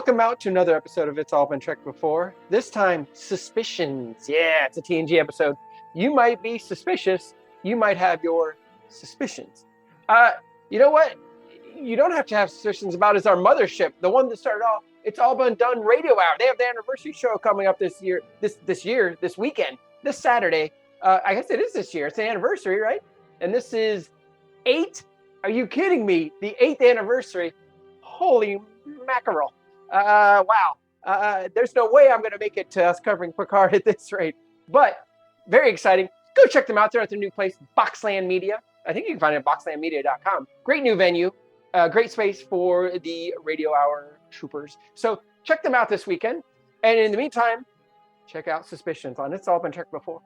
Welcome out to another episode of It's All Been Trek Before. This time, suspicions. Yeah, it's a TNG episode. You might be suspicious. You might have your suspicions. You know what? You don't have to have suspicions about is our mothership, the one that started off It's All Been Done Radio Hour. They have the anniversary show coming up this weekend, this Saturday. I guess it is this year. It's the anniversary, right? And this is 8. Are you kidding me? The 8th anniversary. Holy mackerel. Wow. There's no way I'm going to make it to us covering Picard at this rate. But very exciting. Go check them out. They're at their new place, Boxland Media. I think you can find it at boxlandmedia.com. Great new venue. Great space for the Radio Hour troopers. So check them out this weekend. And in the meantime, check out Suspicions on It's All Been Trek Before.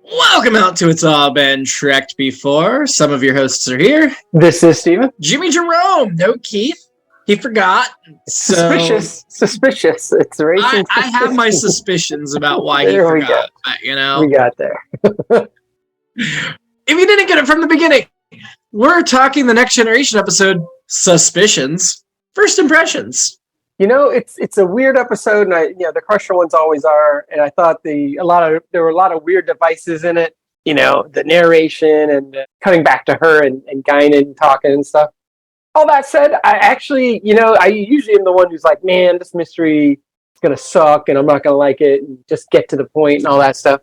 Welcome out to It's All Been Trekked Before. Some of your hosts are here. This is Steven. Jimmy-Jerome. No Keith. He forgot. Suspicious. It's racing. I have my suspicions about why he forgot. But, we got there. If you didn't get it from the beginning, we're talking the Next Generation episode, Suspicions, First Impressions. You know, it's a weird episode, and the Crusher ones always are. And I thought there were a lot of weird devices in it. You know, the narration and cutting back to her and Guinan talking and stuff. All that said, I usually am the one who's like, man, this mystery is gonna suck, and I'm not gonna like it, and just get to the point and all that stuff.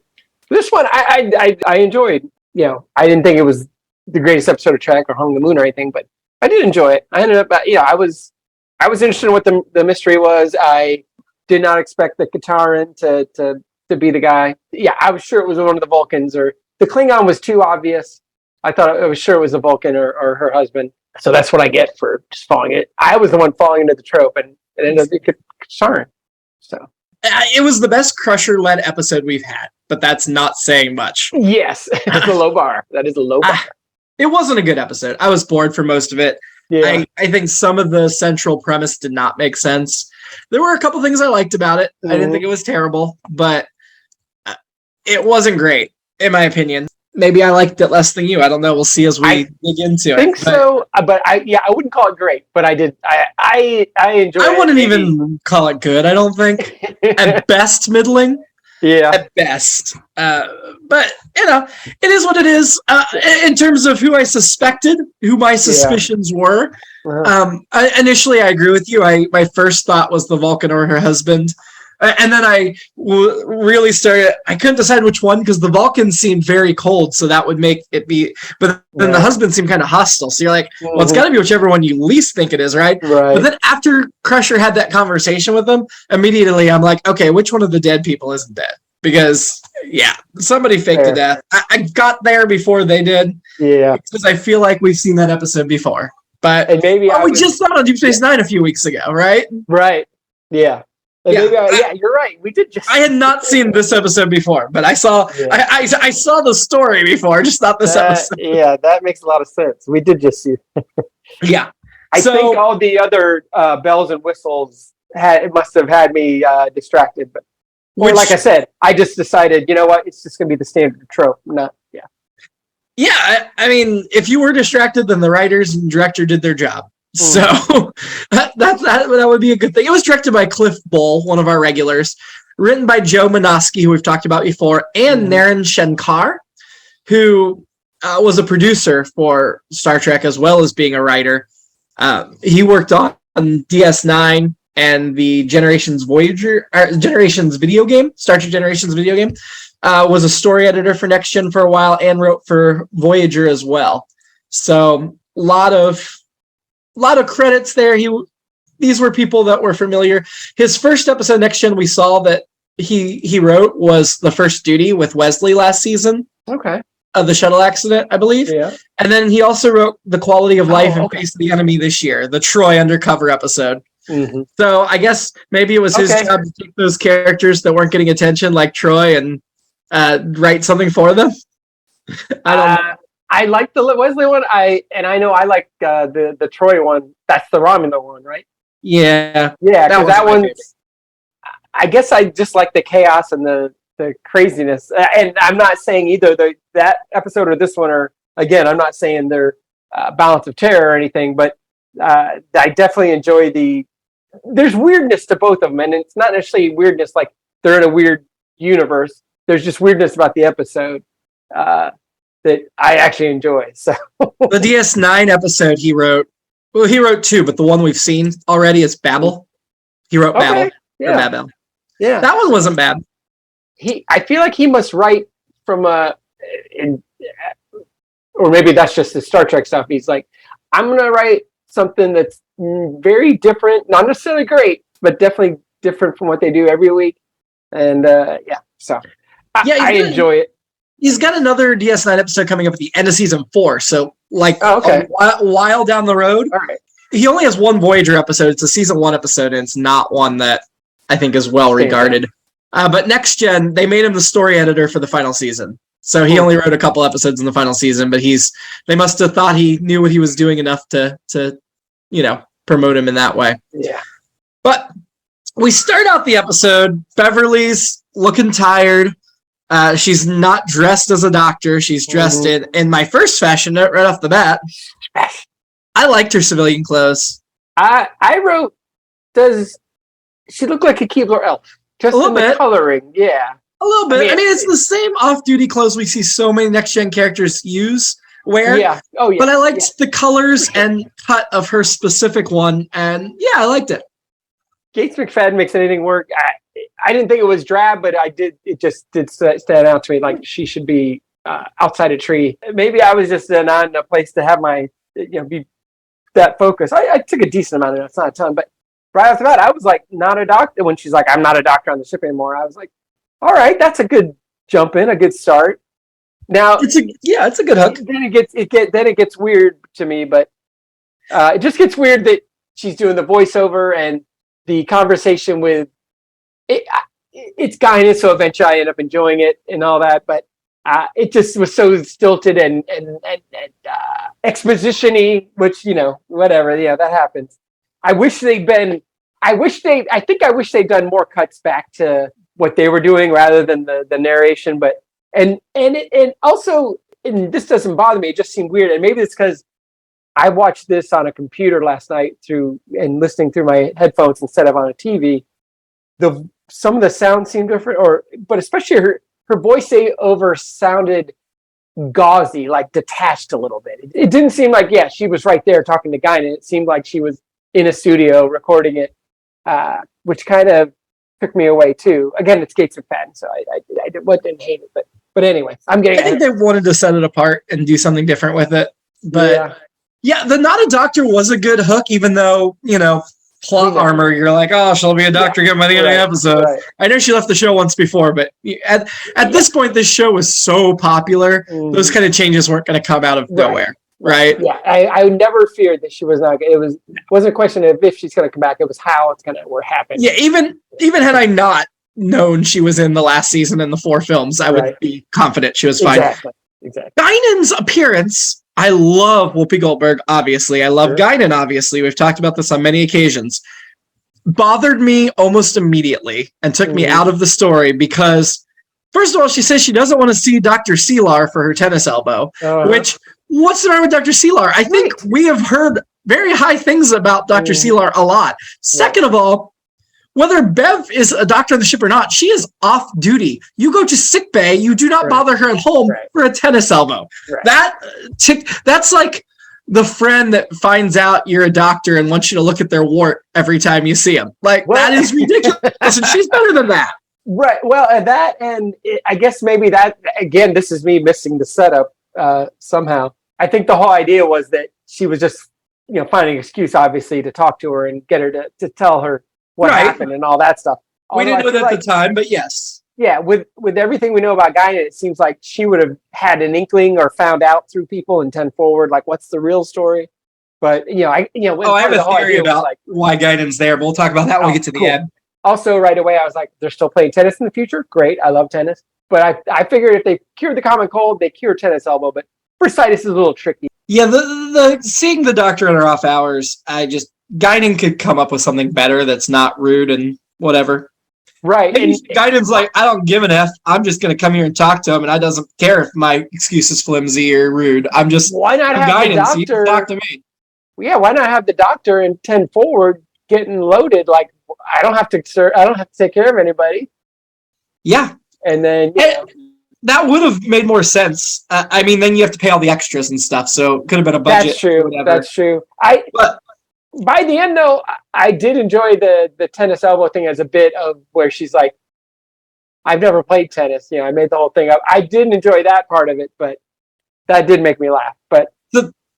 This one, I enjoyed. You know, I didn't think it was the greatest episode of Trek or Hung the Moon or anything, but I did enjoy it. I ended up, I was interested in what the mystery was. I did not expect the Kataran to be the guy. Yeah, I was sure it was one of the Vulcans, or the Klingon was too obvious. I was sure it was a Vulcan or her husband. So that's what I get for just falling it. I was the one falling into the trope, and it ended up being Kataran. So it was the best Crusher-led episode we've had, but that's not saying much. Yes, that's a low bar. That is a low bar. It wasn't a good episode. I was bored for most of it. Yeah. I think some of the central premise did not make sense. There were a couple things I liked about it. Mm-hmm. I didn't think it was terrible, but it wasn't great, in my opinion. Maybe I liked it less than you. I don't know. We'll see as we dig into it. I think so, but I wouldn't call it great, but I did. I enjoyed it. I wouldn't even call it good, I don't think. At best, middling. Yeah. At best. But, it is what it is. In terms of who I suspected, who my suspicions were, initially I agree with you. My first thought was the Vulcan or her husband. And then I really started, I couldn't decide which one because the Vulcans seemed very cold, so that would make it be, but then the husband seemed kind of hostile. So you're like, well, it's got to be whichever one you least think it is, right? But then after Crusher had that conversation with them, immediately I'm like, okay, which one of the dead people isn't dead? Because, somebody faked a death. I got there before they did. Yeah. Because I feel like we've seen that episode before. But and maybe we just saw it on Deep Space Nine a few weeks ago, right? Right. Yeah. Maybe you're right. We did just. I had not seen this episode before, but I saw I saw the story before, just not this episode. Yeah, that makes a lot of sense. We did just see. I think all the other bells and whistles must have had me distracted, but like I said, I just decided, you know what, it's just going to be the standard trope. I mean, if you were distracted, then the writers and director did their job. So that would be a good thing. It was directed by Cliff Bull, one of our regulars, written by Joe Manoski, who we've talked about before, and Naren Shankar, who was a producer for Star Trek as well as being a writer. He worked on DS9 and the Generations video game, Star Trek Generations video game. Was a story editor for Next Gen for a while and wrote for Voyager as well. So a lot of credits there. These were people that were familiar. His first episode, Next Gen, we saw that he wrote was The First Duty with Wesley last season. Okay. Of the shuttle accident, I believe. Yeah. And then he also wrote The Quality of Life and Face of the Enemy this year, the Troy Undercover episode. Mm-hmm. So I guess maybe it was his job to take those characters that weren't getting attention, like Troy, and write something for them. I don't know. I like the Wesley one. I know I like the Troy one. That's the Romulan one, right? Yeah. Yeah, because that one's... I guess I just like the chaos and the craziness. And I'm not saying either that episode or this one are... Again, I'm not saying they're Balance of Terror or anything, but I definitely enjoy the there's weirdness to both of them, and it's not necessarily weirdness like they're in a weird universe. There's just weirdness about the episode that I actually enjoy. So the DS9 episode he wrote two, but the one we've seen already is Babel. He wrote Babel. Yeah. Or Babel. Yeah. That one wasn't bad. I feel like he must write from or maybe that's just the Star Trek stuff. He's like, I'm going to write something that's very different, not necessarily great, but definitely different from what they do every week. And so I enjoy it. He's got another DS9 episode coming up at the end of season 4. So a while down the road. All right. He only has one Voyager episode. It's a season 1 episode, and it's not one that I think is well regarded. But Next Gen, they made him the story editor for the final season. So he only wrote a couple episodes in the final season, but they must have thought he knew what he was doing enough to promote him in that way. Yeah. But we start out the episode, Beverly's looking tired. She's not dressed as a doctor. She's dressed in my first fashion note right off the bat. I liked her civilian clothes. I wrote, does she look like a Keebler elf? Just a little bit. Coloring, yeah. A little bit. I mean, it's the same off-duty clothes we see so many next-gen characters wear. Yeah. Oh, yeah. But I liked the colors and cut of her specific one, and I liked it. Gates McFadden makes anything work. I didn't think it was drab, but it just did stand out to me like she should be outside a tree. Maybe I was just not in a place to have my, be that focused. I took a decent amount of notes, not a ton, but right off the bat, I was like, not a doctor. When she's like, I'm not a doctor on the ship anymore, I was like, all right, that's a good jump in, a good start. Now it's a good hook. Then it gets weird to me, but it just gets weird that she's doing the voiceover and the conversation with it. It's Guinan, so eventually I end up enjoying it and all that, but it just was so stilted and exposition-y, which whatever. Yeah, that happens. I wish they'd done more cuts back to what they were doing rather than the narration. But and also, this doesn't bother me. It just seemed weird, and maybe it's because I watched this on a computer last night and listening through my headphones instead of on a TV. Some of the sounds seemed different, but especially her voiceover sounded gauzy, like detached a little bit. It didn't seem like she was right there talking to Guinan. It seemed like she was in a studio recording it, which kind of took me away too. Again, it's Gates McFadden, so I didn't hate it, but anyway, I think they wanted to set it apart and do something different with it. But the not a doctor was a good hook, even though plot armor, you're like, oh, she'll be a doctor again by the end of the episode. Right. I know she left the show once before, but at this point, this show was so popular, those kind of changes weren't going to come out of nowhere. Right. Yeah, I never feared that she was not. It wasn't a question of if she's going to come back. It was how it's going to happen. Yeah, even had I not known she was in the last season and the 4 films, I would be confident she was fine. Exactly. Guinan's appearance. I love Whoopi Goldberg. Obviously, I love Guinan. Obviously, we've talked about this on many occasions. Bothered me almost immediately and took me out of the story because, first of all, she says she doesn't want to see Dr. Seelar for her tennis elbow, which. What's the matter with Dr. Seelar? I think we have heard very high things about Dr. Seelar a lot. Second of all, whether Bev is a doctor on the ship or not, she is off duty. You go to sick bay, you do not bother her at home for a tennis elbow. Right. That's like the friend that finds out you're a doctor and wants you to look at their wart every time you see him. That is ridiculous, and she's better than that. Right. Well, I guess maybe that, again, this is me missing the setup somehow. I think the whole idea was that she was just, finding an excuse, obviously, to talk to her and get her to tell her what happened and all that stuff. We didn't know that at the time, but yes. Yeah, with everything we know about Guinan, it seems like she would have had an inkling or found out through people in 10 Forward, like what's the real story. But I have a theory about why Guinan's there, but we'll talk about that when we get to the end. Also, right away, I was like, they're still playing tennis in the future. Great, I love tennis. But I figured if they cured the common cold, they cure tennis elbow. But bursitis is a little tricky. Yeah, the seeing the doctor in her off hours, Guinan could come up with something better that's not rude and whatever. Right. And Guinan's like, I don't give an F. I'm just going to come here and talk to him, and I doesn't care if my excuse is flimsy or rude. I'm just why not have Guinan, the doctor so you can talk to me. Yeah, why not have the doctor in 10 Forward getting loaded. Like, I don't have to take care of anybody. Yeah. And then that would have made more sense. I mean, then you have to pay all the extras and stuff, so it could have been a budget. That's true. That's true. But by the end, though, I did enjoy the tennis elbow thing as a bit of where she's like, I've never played tennis. You know, I made the whole thing up. I didn't enjoy that part of it, but that did make me laugh. But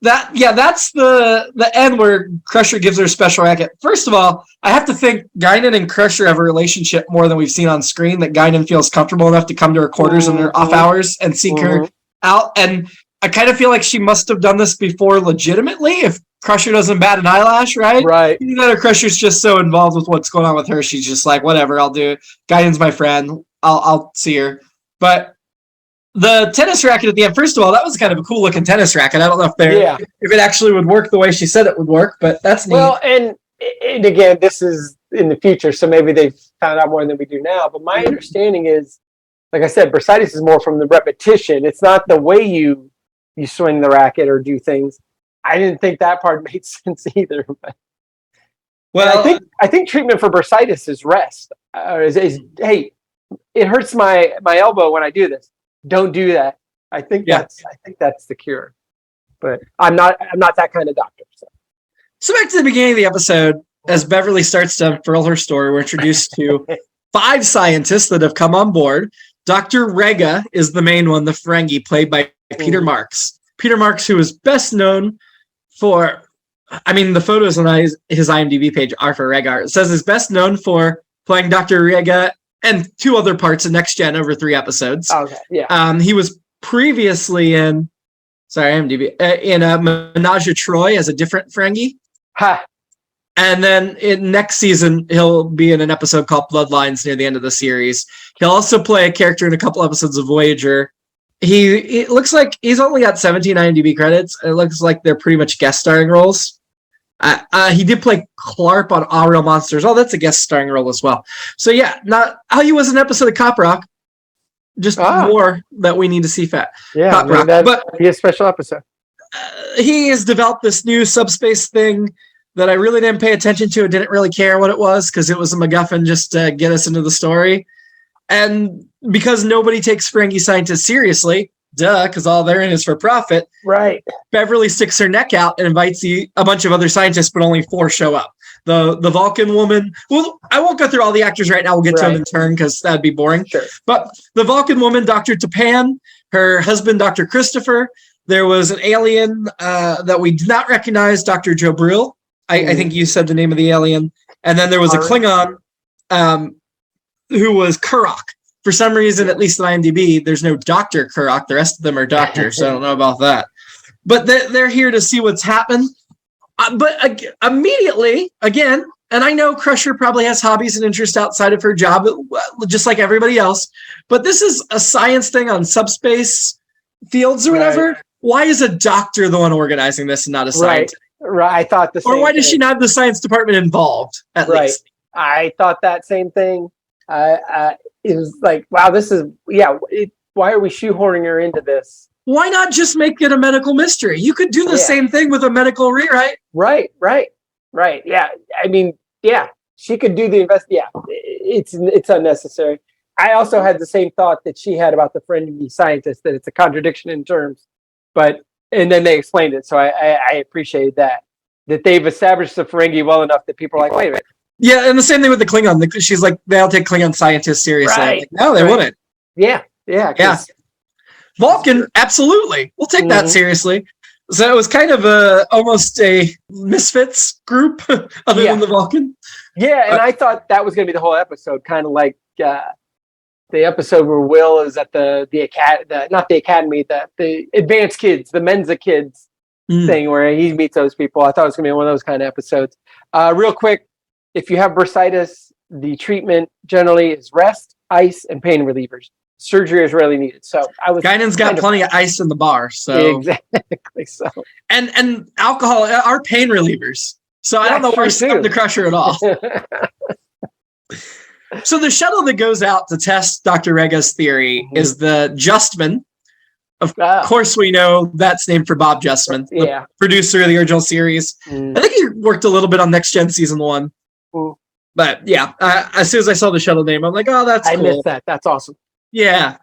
that's the end where Crusher gives her a special racket. First of all, I have to think Guinan and Crusher have a relationship more than we've seen on screen, that Guinan feels comfortable enough to come to her quarters in her off hours and seek her out. And I kind of feel like she must have done this before legitimately if Crusher doesn't bat an eyelash, right? Right. You know, Crusher's just so involved with what's going on with her. She's just like, whatever, I'll do it. Guinan's my friend. I'll see her. But the tennis racket at the end, first of all, that was kind of a cool looking tennis racket. I don't know if it actually would work the way she said it would work, but that's neat. Well, and again, this is in the future, so maybe they've found out more than we do now. But my understanding is, like I said, bursitis is more from the repetition. It's not the way you swing the racket or do things. I didn't think that part made sense either. But well, I think treatment for bursitis is rest. Hey, it hurts my elbow when I do this. Don't do that. I think that's the cure. But I'm not that kind of doctor. So back to the beginning of the episode, as Beverly starts to unfurl her story, we're introduced to 5 scientists that have come on board. Dr. Rega is the main one, the Ferengi, played by Peter Marks. Peter Marks, who is best known for, I mean, the photos on his IMDb page are for Rega. It says he's best known for playing Dr. Rega and 2 other parts of Next Gen over 3 episodes. Okay, yeah. He was previously in Menage a Troy as a different Ferengi. Ha. And then in next season, he'll be in an episode called Bloodlines near the end of the series. He'll also play a character in a couple episodes of Voyager. It looks like he's only got 17 IMDb credits. It looks like they're pretty much guest starring roles. He did play Clark on All Real Monsters. Oh, that's a guest starring role as well. So yeah, he was an episode of Cop Rock. Just more that we need to see fat. Yeah, Cop Rock. But be a special episode. He has developed this new subspace thing that I really didn't pay attention to. I didn't really care what it was because it was a MacGuffin just to get us into the story. And because nobody takes Ferengi scientists seriously, because all they're in is for profit. Right. Beverly sticks her neck out and invites a bunch of other scientists, but only 4 show up. The Vulcan woman. Well, I won't go through all the actors right now. We'll get to them in turn because that'd be boring. Sure. But the Vulcan woman, Dr. Tapan, her husband, Dr. Christopher. There was an alien that we did not recognize, Dr. Jobril. I think you said the name of the alien. And then there was a Klingon who was Kurok. For some reason, at least on IMDb, there's no Dr. Kurok. The rest of them are doctors, so I don't know about that. But they're here to see what's happened. But immediately, again, and I know Crusher probably has hobbies and interests outside of her job, just like everybody else, but this is a science thing on subspace fields or whatever. Right. Why is a doctor the one organizing this and not a scientist? Right. I thought the same thing. Or why does thing. she not have the science department involved, at least? I thought that same thing. It was like, wow, this is, why are we shoehorning her into this? Why not just make it a medical mystery? You could do the same thing with a medical rewrite. Right. Yeah. I mean, she could do the it's unnecessary. I also had the same thought that she had about the Ferengi scientist, that it's a contradiction in terms, and then they explained it. So I appreciated that they've established the Ferengi well enough that people are like, wait a minute. Yeah, and the same thing with the Klingon. She's like, they'll take Klingon scientists seriously. Right. Like, no, they wouldn't. Yeah. Vulcan, absolutely. We'll take that seriously. So it was kind of almost a misfits group other than the Vulcan. Yeah, and I thought that was going to be the whole episode, kind of like the episode where Will is at the advanced kids, the Mensa kids thing where he meets those people. I thought it was going to be one of those kind of episodes. Real quick, if you have bursitis, the treatment generally is rest, ice, and pain relievers. Surgery is rarely needed. So Guinan's got plenty of ice in the bar. So exactly. So and alcohol are pain relievers. So I don't know why she's coming to Crusher at all. So the shuttle that goes out to test Dr. Rega's theory is the Justman. Of course, we know that's named for Bob Justman, the producer of the original series. I think he worked a little bit on Next Gen Season 1. Mm. But yeah, as soon as I saw the shuttle name, I'm like, oh, that's cool. I missed that. That's awesome. Yeah.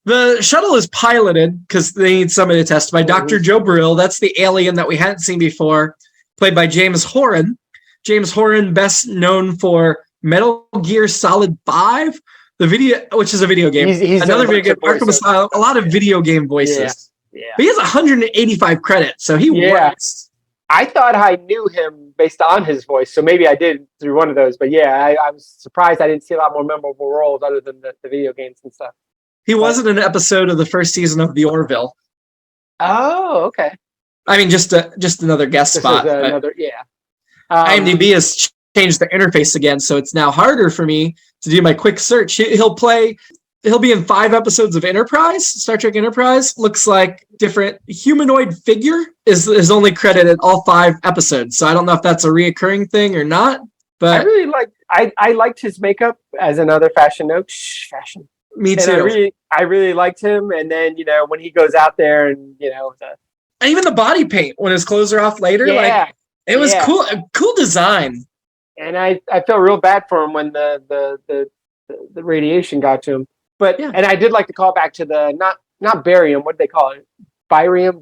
The shuttle is piloted because they need somebody to test by Dr. Joe Brill. That's the alien that we hadn't seen before, played by James Horan. James Horan, best known for Metal Gear Solid 5, which is a video game. He's another video game, Arkham Asylum, a lot of video game voices. Yeah. But he has 185 credits, so he works. I thought I knew him based on his voice, so maybe I did through one of those. But yeah, I was surprised I didn't see a lot more memorable roles other than the video games and stuff. He was in an episode of the first season of The Orville. Oh, okay. I mean, just another guest spot. IMDb has changed the interface again, so it's now harder for me to do my quick search. He'll be in 5 episodes of Enterprise, Star Trek Enterprise. Looks like different humanoid figure is only credited all 5 episodes. So I don't know if that's a reoccurring thing or not. But I really I liked his makeup as another fashion note. Fashion. Me too. And I really liked him. And then, when he goes out there and, and even the body paint when his clothes are off later, it was cool. Cool design. And I felt real bad for him when the radiation got to him. But and I did like to call back to the not barium, what do they call it? Barium.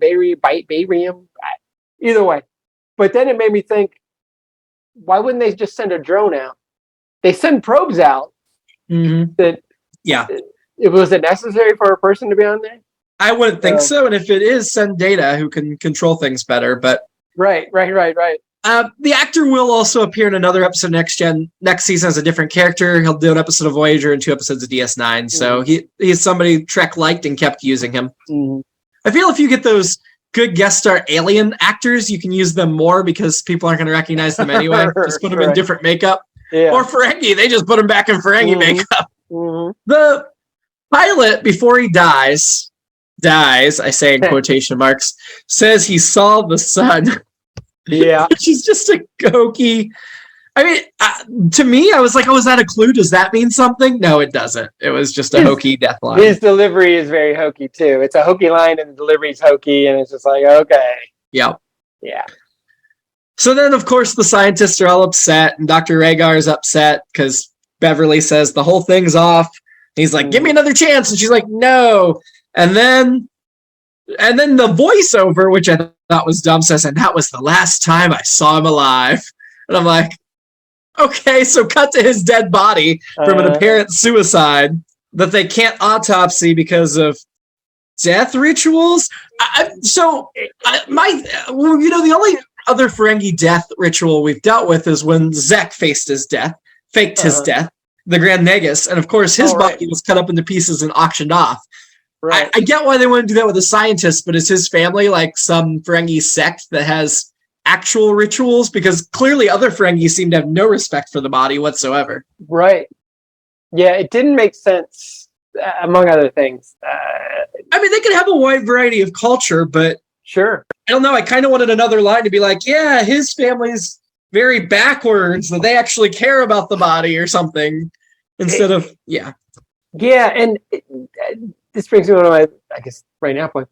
Either way. But then it made me think, why wouldn't they just send a drone out? They send probes out. Mm-hmm. Was it necessary for a person to be on there? I wouldn't think so. And if it is, send Data who can control things better. But right. The actor will also appear in another episode next season as a different character. He'll do an episode of Voyager and 2 episodes of DS9. So he's somebody Trek liked and kept using him. Mm-hmm. I feel if you get those good guest star alien actors, you can use them more because people aren't going to recognize them anyway. Just put them in different makeup. Yeah. Or Ferengi. They just put him back in Ferengi makeup. Mm-hmm. The pilot, before he dies, I say in quotation marks, says he saw the sun. Yeah. Which is just a hokey. I mean, to me, I was like, oh, is that a clue? Does that mean something? No, it doesn't. It was just a hokey death line. His delivery is very hokey, too. It's a hokey line, and the delivery's hokey, and it's just like, okay. Yeah. Yeah. So then, of course, the scientists are all upset, and Dr. Rhaegar is upset because Beverly says the whole thing's off. He's like, give me another chance. And she's like, no. And then the voiceover, which I thought was dumb, says, and that was the last time I saw him alive. And I'm like, okay, so cut to his dead body from an apparent suicide that they can't autopsy because of death rituals. The only other Ferengi death ritual we've dealt with is when Zek faked his death, the Grand Negus, and of course his body was cut up into pieces and auctioned off. Right. I get why they want to do that with the scientists, but is his family like some Ferengi sect that has actual rituals? Because clearly other Ferengi seem to have no respect for the body whatsoever. Right. Yeah, it didn't make sense, among other things. I mean, they could have a wide variety of culture, but sure. I don't know. I kind of wanted another line to be like, yeah, his family's very backwards, that they actually care about the body or something, instead of. Yeah, and this brings me to my, I guess, right now point.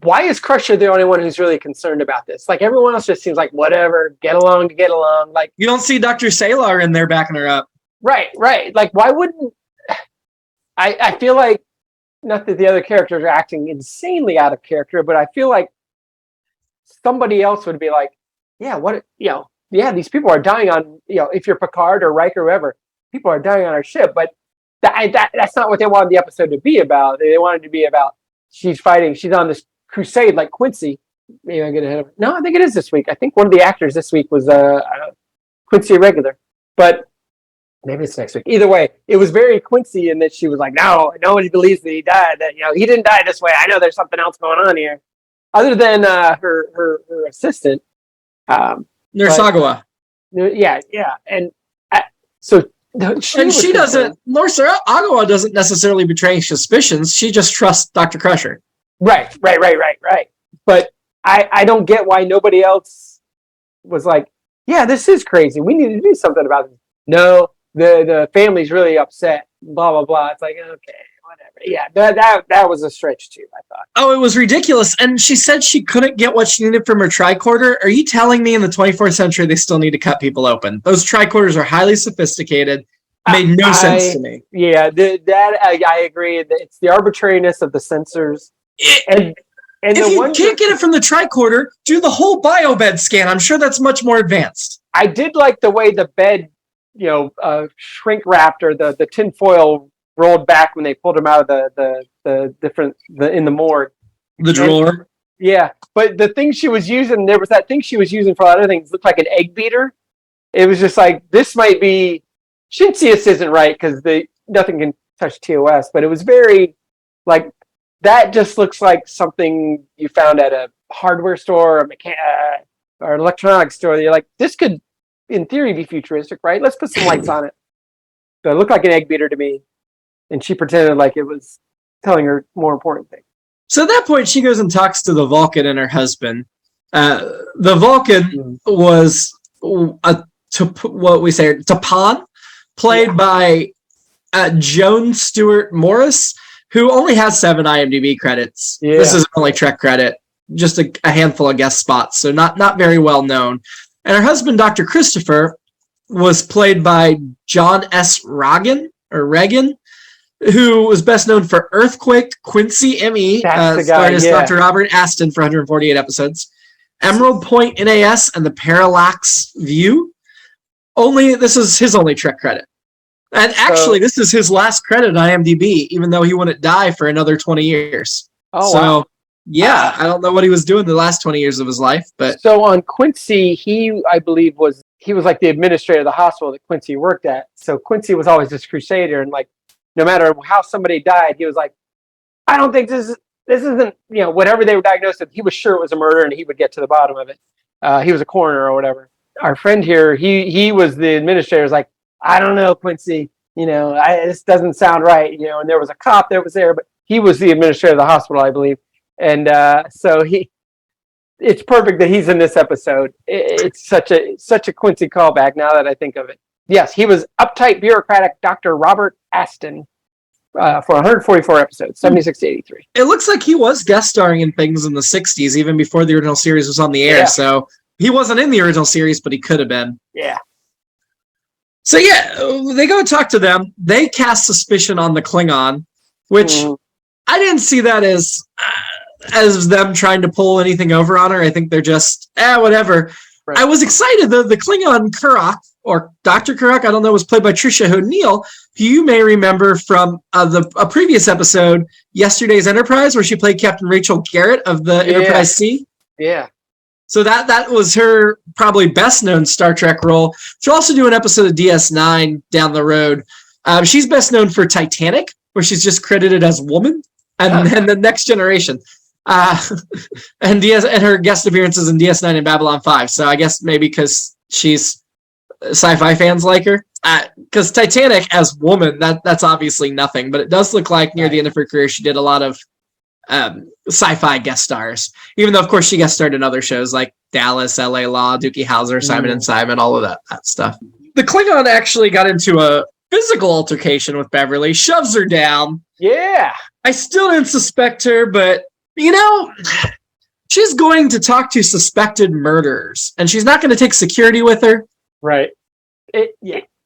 Why is Crusher the only one who's really concerned about this? Like, everyone else just seems like, whatever, get along to get along. Like, you don't see Dr. Salar in there backing her up. Right. Like, why wouldn't... I feel like, not that the other characters are acting insanely out of character, but I feel like somebody else would be like, these people are dying on, if you're Picard or Riker or whoever, people are dying on our ship, but that's not what they wanted the episode to be about. They wanted to be about she's on this crusade like Quincy. Maybe I get ahead of it. No, I think it is this week. I think one of the actors this week was Quincy Irregular, but maybe it's next week. Either way, it was very Quincy in that she was like, no one believes that he died. That he didn't die this way. I know there's something else going on here, other than her assistant, Nurse Agawa. Yeah, and so. She doesn't. Nurse Agawa doesn't necessarily betray suspicions. She just trusts Dr. Crusher. Right. But I don't get why nobody else was like, yeah, this is crazy. We need to do something about this. No, the family's really upset. Blah blah blah. It's like, okay, Yeah, that was a stretch too, I thought. Oh, it was ridiculous. And she said she couldn't get what she needed from her tricorder. Are you telling me in the 24th century they still need to cut people open? Those tricorders are highly sophisticated. Made no sense to me. Yeah, I agree. It's the arbitrariness of the sensors. And if you can't get it from the tricorder, do the whole biobed scan. I'm sure that's much more advanced. I did like the way the bed, shrink wrapped, or the tinfoil rolled back when they pulled him out of the in the morgue. The drawer. Yeah, but the thing she was using, there was that thing she was using for a lot of things, looked like an egg beater. It was just like, this might be, Shinseus isn't right because nothing can touch TOS, but it was very like, that just looks like something you found at a hardware store or an electronics store. You're like, this could, in theory, be futuristic, right? Let's put some lights on it. But it looked like an egg beater to me. And she pretended like it was telling her more important things. So at that point, she goes and talks to the Vulcan and her husband. The Vulcan was Tapan, played by Joan Stewart Morris, who only has 7 IMDb credits. Yeah. This is only Trek credit, just a handful of guest spots, so not very well known. And her husband, Dr. Christopher, was played by John S. Regan, who was best known for Earthquake, Quincy M.E., starred as Dr. Robert Aston for 148 episodes, Emerald Point NAS, and The Parallax View. This is his only Trek credit. And actually, this is his last credit on IMDb, even though he wouldn't die for another 20 years. Oh, wow. Yeah, I don't know what he was doing the last 20 years of his life. But so on Quincy, I believe he was like the administrator of the hospital that Quincy worked at. So Quincy was always this crusader, and like, no matter how somebody died, he was like, I don't think this isn't, whatever they were diagnosed with, he was sure it was a murder and he would get to the bottom of it. He was a coroner or whatever. Our friend here, he was the administrator, was like, I don't know, Quincy, this doesn't sound right, and there was a cop that was there, but he was the administrator of the hospital, I believe. And so it's perfect that he's in this episode. It's such a Quincy callback now that I think of it. Yes, he was uptight, bureaucratic Dr. Robert Aston for 144 episodes, 76 to 83. It looks like he was guest starring in things in the 60s, even before the original series was on the air. Yeah. So he wasn't in the original series, but he could have been. Yeah. So yeah, they go talk to them. They cast suspicion on the Klingon, which I didn't see that as them trying to pull anything over on her. I think they're just, whatever. Right. I was excited. The Klingon Kurok, or Dr. Kurok, I don't know, was played by Tricia O'Neill, who you may remember from a previous episode, Yesterday's Enterprise, where she played Captain Rachel Garrett of the Enterprise C. Yeah. So that was her probably best known Star Trek role. She'll also do an episode of DS9 down the road. She's best known for Titanic, where she's just credited as woman, and the Next Generation. And her guest appearances in DS9 and Babylon 5. So I guess maybe because she's sci-fi fans like her. Because Titanic as woman, that's obviously nothing, but it does look like near the end of her career she did a lot of sci-fi guest stars. Even though, of course, she guest starred in other shows like Dallas, LA Law, Dookie Howser, Simon and Simon, all of that stuff. The Klingon actually got into a physical altercation with Beverly, shoves her down. Yeah. I still didn't suspect her, but she's going to talk to suspected murderers, and she's not going to take security with her. Right.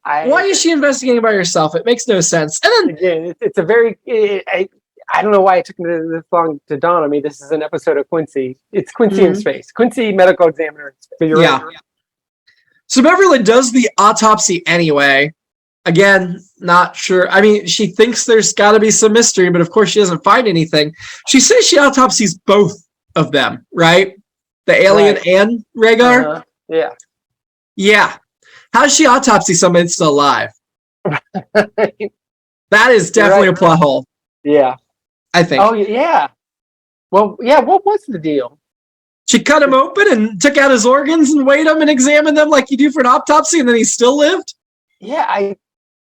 Why is she investigating by herself? It makes no sense. And then again, it's a very. I don't know why it took me this long to dawn on me. This is an episode of Quincy. It's Quincy in space. Quincy medical examiner. Yeah. So Beverly does the autopsy anyway. Again, not sure. I mean, she thinks there's got to be some mystery, but of course she doesn't find anything. She says she autopsies both of them, right? The alien and Rhaegar? Yeah. Yeah. How does she autopsy somebody that's still alive? That is definitely a plot hole. Yeah. I think. Oh, yeah. Well, yeah, what was the deal? She cut him open and took out his organs and weighed them and examined them like you do for an autopsy, and then he still lived? Yeah,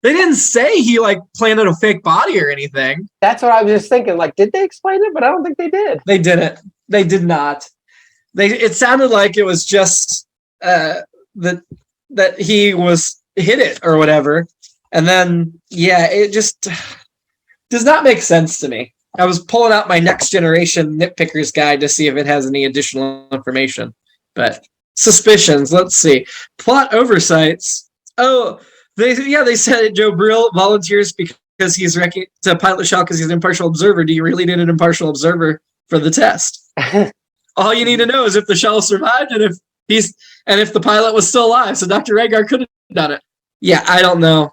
They didn't say he planted a fake body or anything. That's what I was just thinking. Did they explain it? But I don't think they did. They didn't. They did not. It sounded like it was just that he was hit it or whatever. And then, it just... does not make sense to me. I was pulling out my Next Generation Nitpickers Guide to see if it has any additional information. But suspicions, let's see. Plot oversights. Oh, they said Joe Brill volunteers because he's to pilot the shuttle because he's an impartial observer. Do you really need an impartial observer for the test? All you need to know is if the shuttle survived and if the pilot was still alive. So Dr. Rhaegar could have done it. Yeah, I don't know.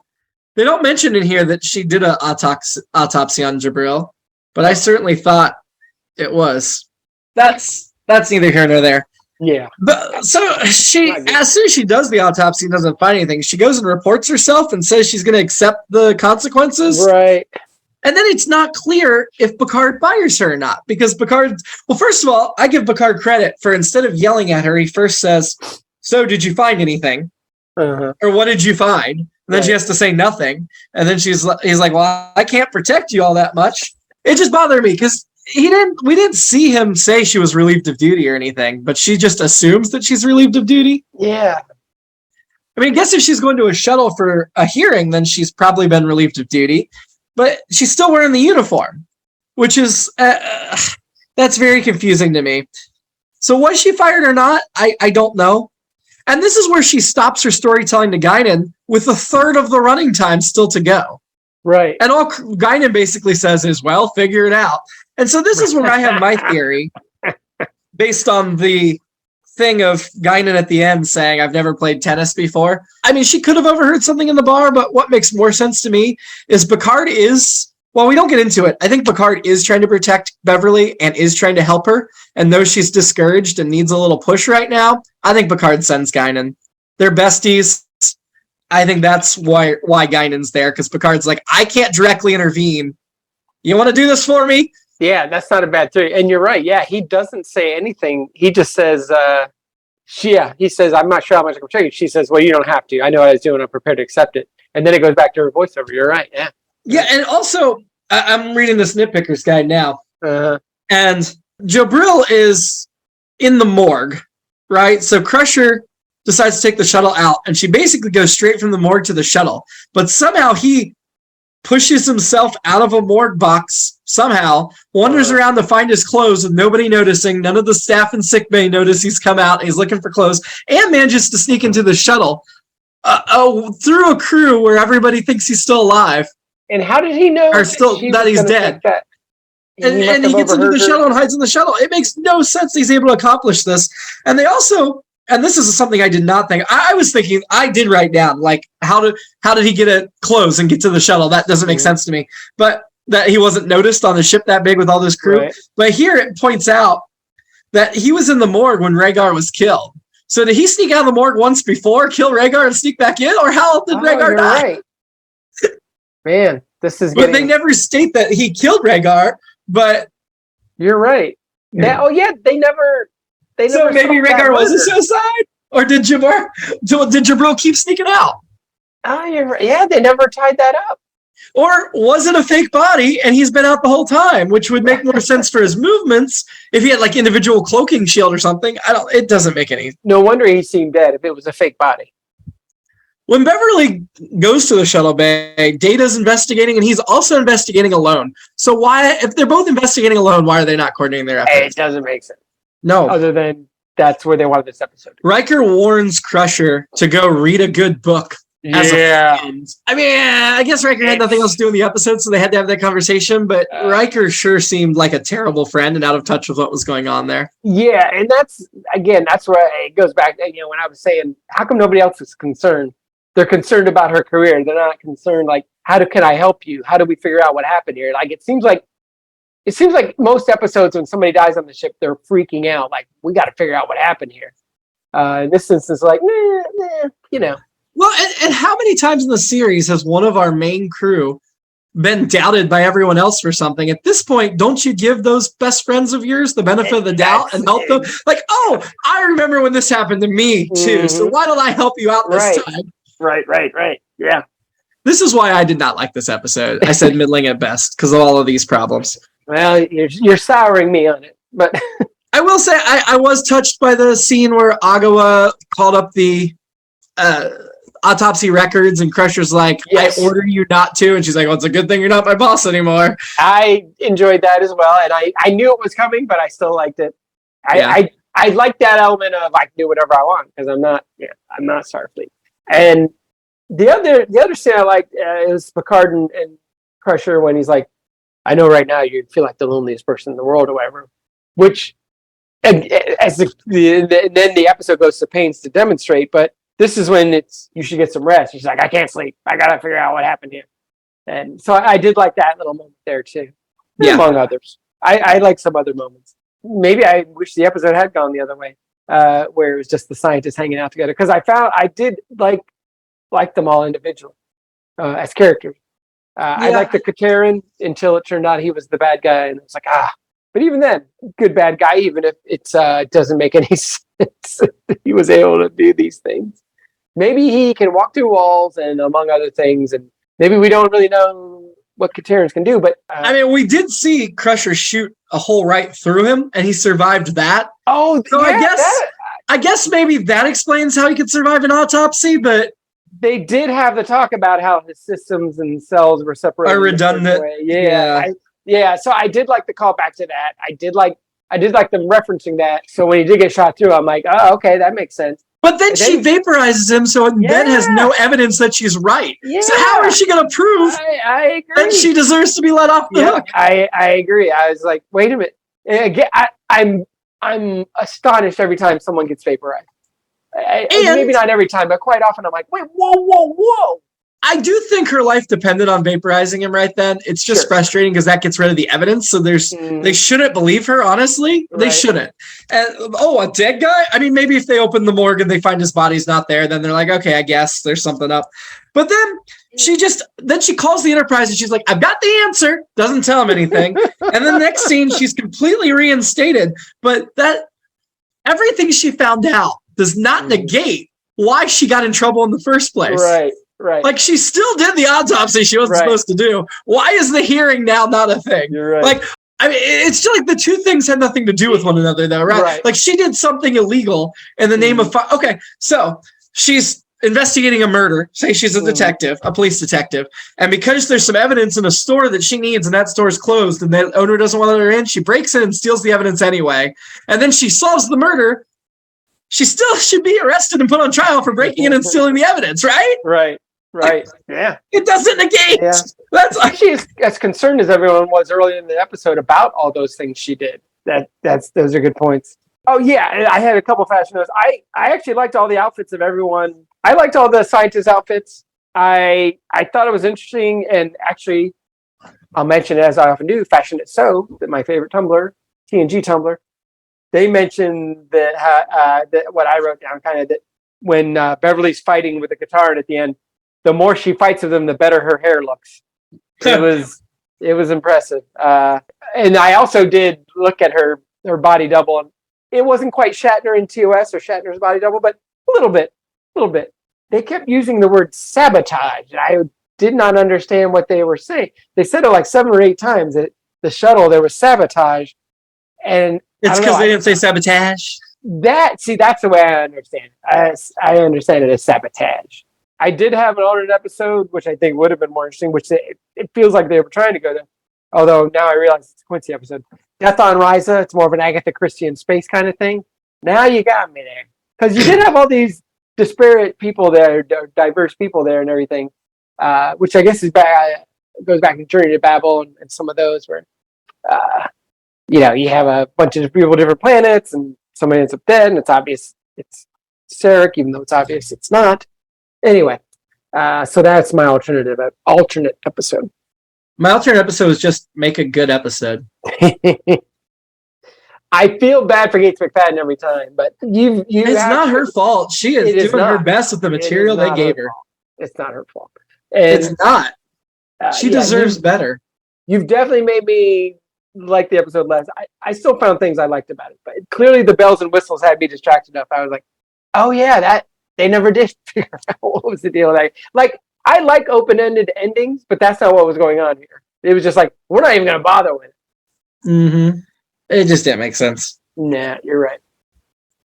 They don't mention in here that she did an autopsy on Jabril, but I certainly thought it was. That's neither here nor there. Yeah. But so as soon as she does the autopsy and doesn't find anything, she goes and reports herself and says she's going to accept the consequences. Right. And then it's not clear if Picard fires her or not, because Picard, well, first of all, I give Picard credit for instead of yelling at her, he first says, "So did you find anything?" Or "What did you find?" And then she has to say nothing. And then he's like, "Well, I can't protect you all that much." It just bothered me because we didn't see him say she was relieved of duty or anything, but she just assumes that she's relieved of duty. Yeah. I mean, I guess if she's going to a shuttle for a hearing, then she's probably been relieved of duty. But she's still wearing the uniform, which is, that's very confusing to me. So was she fired or not? I don't know. And this is where she stops her storytelling to Guinan with a third of the running time still to go. Right. And all Guinan basically says is, well, figure it out. And so this is where I have my theory, based on the thing of Guinan at the end saying, "I've never played tennis before." I mean, she could have overheard something in the bar, but what makes more sense to me is Picard is, well, we don't get into it. I think Picard is trying to protect Beverly and is trying to help her. And though she's discouraged and needs a little push right now, I think Picard sends Guinan. They're besties. I think that's why Guinan's there, because Picard's like, I can't directly intervene. You want to do this for me? Yeah, that's not a bad theory. And you're right. Yeah, he doesn't say anything. He just says, he says, "I'm not sure how much I can protect you." She says, "Well, you don't have to. I know what I was doing. I'm prepared to accept it." And then it goes back to her voiceover. You're right. Yeah. Yeah, and also, I'm reading this Nitpicker's Guide now. And Jabril is in the morgue, right? So Crusher decides to take the shuttle out, and she basically goes straight from the morgue to the shuttle. But somehow he pushes himself out of a morgue box, somehow, wanders around to find his clothes with nobody noticing. None of the staff in sickbay notice he's come out and he's looking for clothes, and manages to sneak into the shuttle through a crew where everybody thinks he's still alive. And how did he know that he's dead? And he gets into the shuttle and hides in the shuttle. It makes no sense he's able to accomplish this. And they also, and this is something I did not think. I was thinking, I did write down, like, how did he get clothes and get to the shuttle? That doesn't make sense to me. But that he wasn't noticed on the ship that big with all this crew. Right. But here it points out that he was in the morgue when Rhaegar was killed. So did he sneak out of the morgue once before, kill Rhaegar, and sneak back in? Or how did Rhaegar die? Right. Man, this is But they never state that he killed Rhaegar, but... You're right. They never... So maybe Rhaegar was a suicide? Or did Jabril keep sneaking out? Oh, you're right. Yeah, they never tied that up. Or was it a fake body and he's been out the whole time, which would make more sense for his movements if he had like individual cloaking shield or something. It doesn't make any. No wonder he seemed dead if it was a fake body. When Beverly goes to the shuttle bay, Data's investigating and he's also investigating alone. So why, if they're both investigating alone, why are they not coordinating their efforts? It doesn't make sense. No. Other than that's where they wanted this episode. Riker warns Crusher to go read a good book. Yeah. I mean, I guess Riker had nothing else to do in the episode, so they had to have that conversation, but Riker sure seemed like a terrible friend and out of touch with what was going on there. Yeah, and that's where it goes back to, when I was saying, how come nobody else is concerned? They're concerned about her career. They're not concerned, like, can I help you? How do we figure out what happened here? Like, it seems like most episodes when somebody dies on the ship, they're freaking out. Like, we got to figure out what happened here. In this instance, like, nah. Well, and how many times in the series has one of our main crew been doubted by everyone else for something? At this point, don't you give those best friends of yours the benefit of the doubt and help them? Like, oh, I remember when this happened to me too. So why don't I help you out this time? Right. Yeah. This is why I did not like this episode. I said middling at best because of all of these problems. Well, you're souring me on it, but I will say I was touched by the scene where Agawa called up the autopsy records, and Crusher's like, Yes. I order you not to. And she's like, well, it's a good thing you're not my boss anymore. I enjoyed that as well. And I knew it was coming, but I still liked it. I like that element of I can do whatever I want because I'm not Starfleet. And the other scene I liked is Picard and Crusher when he's like, I know right now you feel like the loneliest person in the world or whatever, which and then the episode goes to pains to demonstrate, but this is when you should get some rest. She's like, I can't sleep. I got to figure out what happened here. And so I did like that little moment there too, among others. I like some other moments. Maybe I wish the episode had gone the other way, where it was just the scientists hanging out together. Because I did like them all individually as characters. I liked the Kateran until it turned out he was the bad guy, and it was like But even then, good bad guy. Even if it doesn't make any sense, he was able to do these things. Maybe he can walk through walls, and among other things, and maybe we don't really know what Katerans can do, but we did see Crusher shoot a hole right through him, and he survived that. Oh, so yeah, I guess maybe that explains how he could survive an autopsy. But they did have the talk about how his systems and cells were separated. Are redundant. Yeah. So I did like the call back to that. I did like them referencing that. So when he did get shot through, I'm like, oh, okay, that makes sense. But then she vaporizes him, so Ben has no evidence that she's right. Yeah. So how is she going to prove I agree. that she deserves to be let off the hook? I agree. I was like, wait a minute. Again, I'm astonished every time someone gets vaporized. Maybe not every time, but quite often I'm like, wait, whoa. I do think her life depended on vaporizing him right then. It's just frustrating because that gets rid of the evidence. So they shouldn't believe her, honestly. Right. They shouldn't. And a dead guy? I mean, maybe if they open the morgue and they find his body's not there, then they're like, okay, I guess there's something up. But then she calls the Enterprise and she's like, I've got the answer. Doesn't tell him anything. And then the next scene, she's completely reinstated. But that everything she found out does not negate why she got in trouble in the first place. Right. Like, she still did the autopsy she wasn't supposed to do. Why is the hearing now not a thing? You're right. Like, I mean, it's just like the two things had nothing to do with one another, though, right? Like, she did something illegal in the name of... Okay, so she's investigating a murder. Say she's a detective, a police detective. And because there's some evidence in a store that she needs and that store's closed and the owner doesn't want to let her in, she breaks in and steals the evidence anyway. And then she solves the murder. She still should be arrested and put on trial for breaking in and stealing the evidence, right? Right. Like, yeah. It doesn't negate. Yeah. That's actually as concerned as everyone was earlier in the episode about all those things she did. Those are good points. Oh yeah, I had a couple fashion notes. I actually liked all the outfits of everyone. I liked all the scientist outfits. I thought it was interesting, and actually, I'll mention it as I often do. Fashion It So, that my favorite Tumblr, TNG Tumblr. They mentioned that what I wrote down, kind of that when Beverly's fighting with the Katarn at the end, the more she fights with them, the better her hair looks. It was impressive. And I also did look at her body double. And it wasn't quite Shatner in TOS or Shatner's body double, but a little bit. They kept using the word sabotage. And I did not understand what they were saying. They said it like 7 or 8 times that the shuttle, there was sabotage. And it's because they didn't say sabotage. That's the way I understand it. I understand it as sabotage. I did have an alternate episode, which I think would have been more interesting, which it feels like they were trying to go there. Although now I realize it's a Quincy episode. Death on Risa, it's more of an Agatha Christie in space kind of thing. Now you got me there. Because you did have all these disparate people there, diverse people there and everything, which I guess goes back to Journey to Babel and some of those where, you have a bunch of people, different planets, and somebody ends up dead, and it's obvious it's Sarek, even though it's obvious it's not. Anyway, so that's my alternate episode. My alternate episode is just make a good episode. I feel bad for Gates McFadden every time, but it's not her fault. She is doing her best with the material they gave her. It's not her fault. It's not. She deserves better. You've definitely made me like the episode less. I still found things I liked about it, but clearly the bells and whistles had me distracted enough. I was like, oh yeah, that they never did figure out what was the deal. Like I like open-ended endings, but that's not what was going on here. It was just like, we're not even going to bother with it. Mm-hmm. It just didn't make sense. Nah, you're right.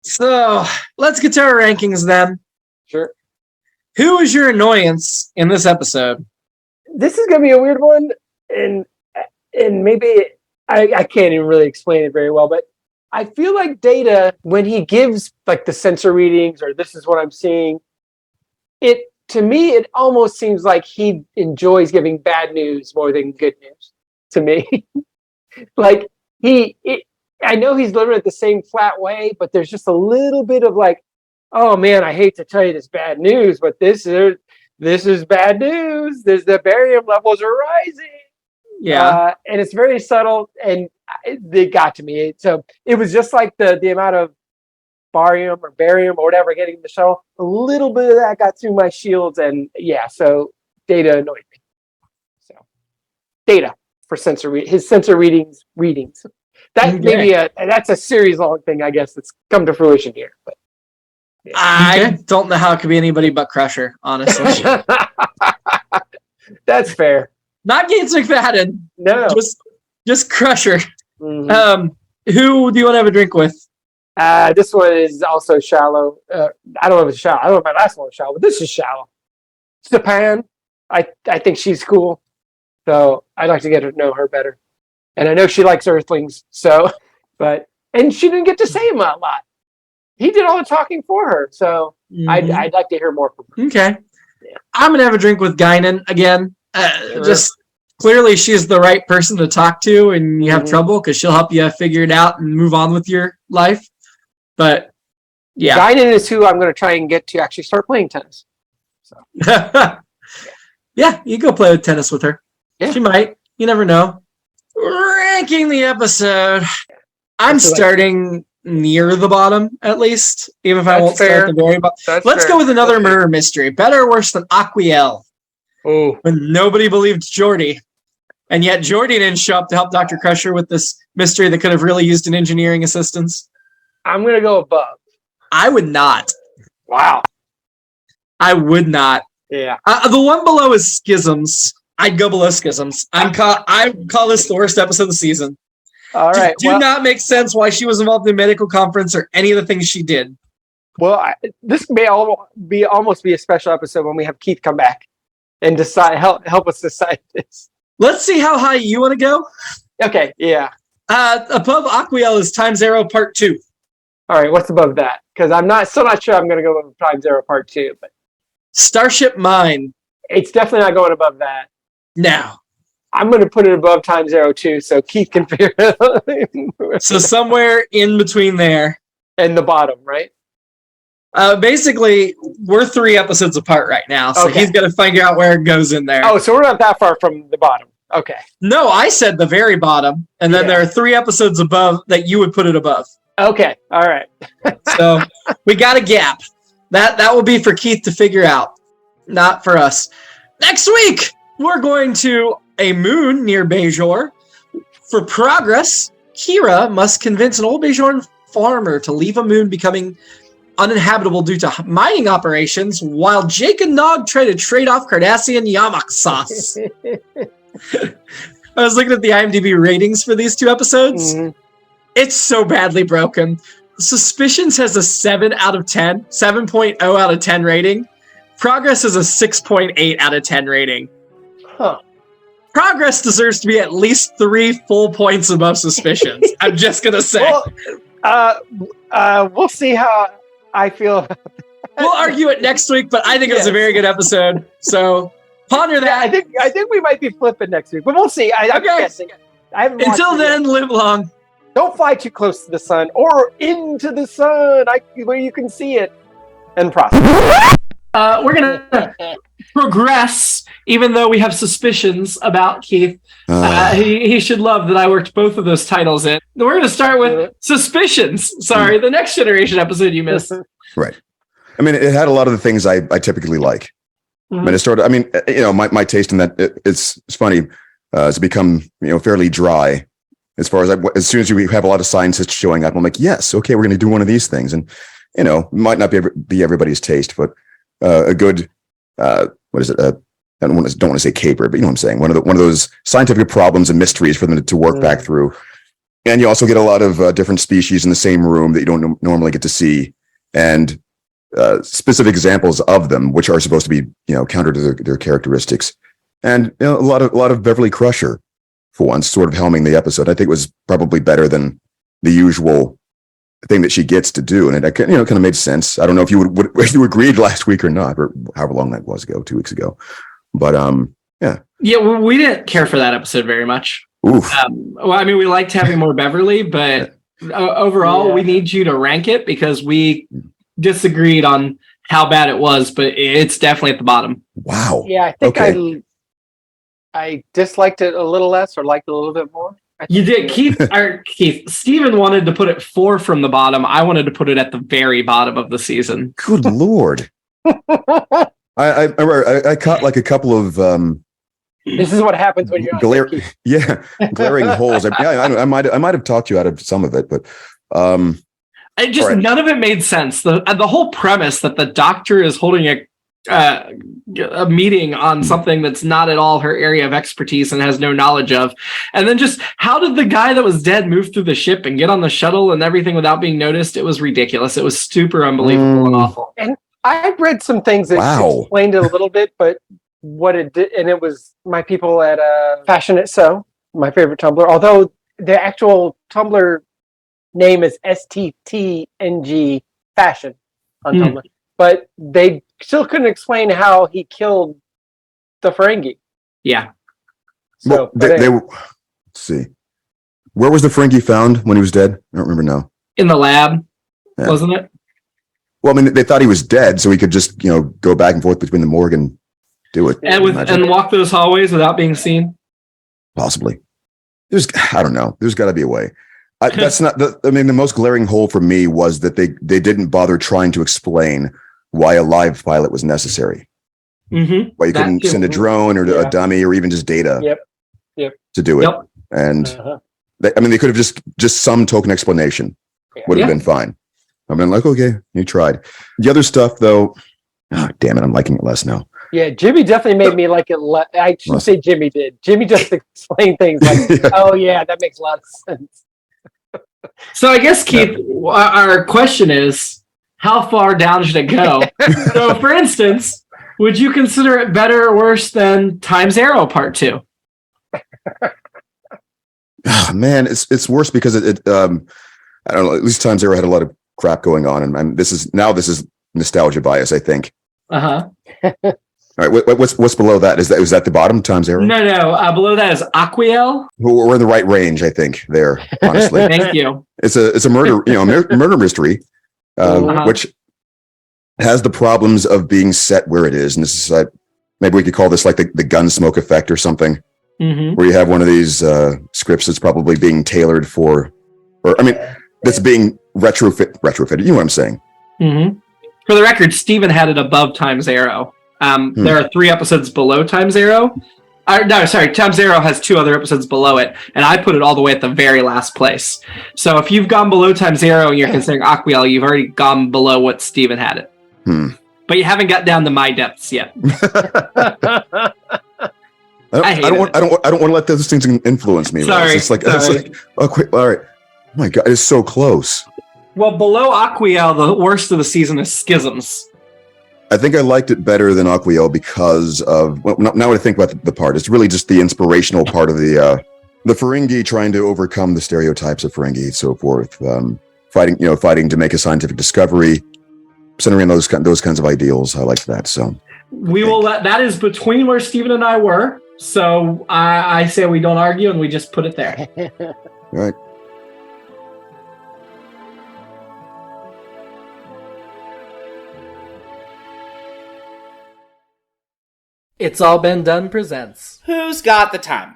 So let's get to our rankings then. Sure. Who is your annoyance in this episode? This is going to be a weird one, and maybe I can't even really explain it very well, but I feel like Data, when he gives like the sensor readings or this is what I'm seeing, to me, it almost seems like he enjoys giving bad news more than good news to me. Like I know he's delivering it the same flat way, but there's just a little bit of like, oh man, I hate to tell you this bad news, but this is bad news. The barium levels are rising. Yeah. And it's very subtle, and they got to me. So it was just like the amount of barium or whatever getting the shuttle. A little bit of that got through my shields, and yeah, so Data annoyed me. So Data for his sensor readings. That maybe that's a series long thing, I guess, that's come to fruition here. But yeah. I don't know how it could be anybody but Crusher, honestly. That's fair. Not Gates McFadden. No. Just Crusher. Mm-hmm. Who do you want to have a drink with? This one is also shallow. I don't know if it's shallow. I don't know if my last one was shallow, but this is shallow. Japan. I think she's cool. So I'd like to get to know her better. And I know she likes Earthlings. So, and she didn't get to say him a lot. He did all the talking for her. So I'd like to hear more from her. Okay. Yeah. I'm going to have a drink with Guinan again. Sure. Just clearly she's the right person to talk to and you have trouble because she'll help you figure it out and move on with your life. But yeah. Guinan is who I'm going to try and get to actually start playing tennis. So yeah, you go play with tennis with her. Yeah. She might. You never know. Ranking the episode. I'm starting near the bottom, at least, even if I won't start at the very bottom. Let's go with another murder mystery. Better or worse than Aquiel? Oh. When nobody believed Geordi. And yet Geordi didn't show up to help Dr. Crusher with this mystery that could have really used an engineering assistance. I'm going to go above. I would not. Wow. I would not. Yeah. The one below is Schisms. I'd go below Schisms. I call this the worst episode of the season. All right. Do not make sense why she was involved in the medical conference or any of the things she did. Well, this may almost be a special episode when we have Keith come back and help us decide this. Let's see how high you want to go. Okay, yeah. Above Aquiel is Time Zero Part 2. All right, what's above that? Because I'm still not sure I'm going to go with Time Zero Part 2. But Starship Mine. It's definitely not going above that. No. I'm going to put it above Time Zero 2 so Keith can figure it out. So somewhere in between there. And the bottom, right? Basically, we're 3 episodes apart right now, so he's got to figure out where it goes in there. Oh, so we're not that far from the bottom. Okay. No, I said the very bottom, and then there are 3 episodes above that you would put it above. Okay, all right. So we got a gap. That will be for Keith to figure out, not for us. Next week, we're going to a moon near Bajor. For progress, Kira must convince an old Bajoran farmer to leave a moon becoming uninhabitable due to mining operations, while Jake and Nog try to trade off Cardassian yamak sauce. I was looking at the IMDb ratings for these 2 episodes. Mm-hmm. It's so badly broken. Suspicions has a 7 out of 10, 7.0 out of 10 rating. Progress is a 6.8 out of 10 rating. Huh. Progress deserves to be at least 3 full points above Suspicions. I'm just going to say. Well, we'll see how I feel. We'll argue it next week, but I think it was a very good episode. So ponder that. I think we might be flipping next week, but we'll see. I'm guessing. Until then, live long. Don't fly too close to the sun or into the sun where you can see it and prosper. We're going to progress, even though we have suspicions about Keith. He should love that I worked both of those titles in. We're going to start with Suspicions. Sorry, the Next Generation episode you missed. Right. I mean, it had a lot of the things I typically like. Mm-hmm. I mean, it started. I mean, my taste in that it's funny. It's become fairly dry. As far as soon as we have a lot of scientists showing up, I'm like, yes, okay, we're going to do one of these things, and might not be everybody's taste, but a good what is it? I don't want to say caper, but you know what I'm saying. One of those scientific problems and mysteries for them to work back through, and you also get a lot of different species in the same room that you don't normally get to see, and specific examples of them, which are supposed to be, counter to their characteristics. And a lot of Beverly Crusher, for once, sort of helming the episode. I think was probably better than the usual thing that she gets to do, and it kind of made sense. I don't know if if you agreed last week or not, or however long that was ago, 2 weeks ago. But yeah, we didn't care for that episode very much. Oof. We liked having more Beverly, but overall, we need you to rank it because we disagreed on how bad it was, but it's definitely at the bottom. Wow. Yeah, I think I disliked it a little less or liked it a little bit more. You did. Keith. Steven wanted to put it 4 from the bottom. I wanted to put it at the very bottom of the season. Good Lord. I caught like a couple of this is what happens when you're glaring holes. I might have talked you out of some of it, but none of it made sense. The whole premise that the doctor is holding a meeting on something that's not at all her area of expertise and has no knowledge of, and then just how did the guy that was dead move through the ship and get on the shuttle and everything without being noticed? It was ridiculous. It was super unbelievable and awful. And I've read some things that explained it a little bit, but what it did, and it was my people at Fashion It So, my favorite Tumblr, although the actual Tumblr name is STTNG Fashion on Tumblr, but they still couldn't explain how he killed the Ferengi. Yeah. So they were, let's see. Where was the Ferengi found when he was dead? I don't remember now. In the lab, wasn't it? Well, they thought he was dead, so he could just, go back and forth between the morgue and do it. And walk those hallways without being seen? Possibly. I don't know. There's got to be a way. That's not the most glaring hole for me was that they didn't bother trying to explain why a live pilot was necessary. Mm-hmm. Why you couldn't send a drone or a dummy or even just data to do it. Yep. And they could have just some token explanation would have been fine. I've been like, okay, you tried. The other stuff though, damn it, I'm liking it less now. Yeah, Jimmy definitely made me like it. I shouldn't say Jimmy did. Jimmy just explained things like, oh yeah, that makes a lot of sense. So I guess, Keith, our question is, how far down should it go? So, for instance, would you consider it better or worse than Time's Arrow Part 2? Man, it's worse because it I don't know. At least Time's Arrow had a lot of crap going on, and this is nostalgia bias, I think. Uh-huh. All right, what's below that? Is that the bottom, Time's Arrow? No. Below that is Aquiel. We're in the right range, I think. There, honestly. Thank you. It's a murder, murder mystery, which has the problems of being set where it is, and this is maybe we could call this like the Gunsmoke effect or something, where you have one of these scripts that's probably being tailored that's being retrofitted. You know what I'm saying? Mm-hmm. For the record, Steven had it above Time's Arrow. There are 3 episodes below Time's Arrow. Time's Arrow has 2 other episodes below it, and I put it all the way at the very last place. So if you've gone below Time's Arrow and you're considering Aquiel, you've already gone below what Steven had it. But you haven't got down to my depths yet. I don't want to let those things influence me. Sorry. It's like all right. Oh my God, it's so close. Well, below Aquiel, the worst of the season is Schisms. I think I liked it better than Aquiel because of now I think about the part. It's really just the inspirational part of the Ferengi trying to overcome the stereotypes of Ferengi and so forth. Fighting to make a scientific discovery, centering on those kinds of ideals. I like that. So that is between where Steven and I were. So I say we don't argue and we just put it there. All right. It's All Been Done presents Who's Got the Time?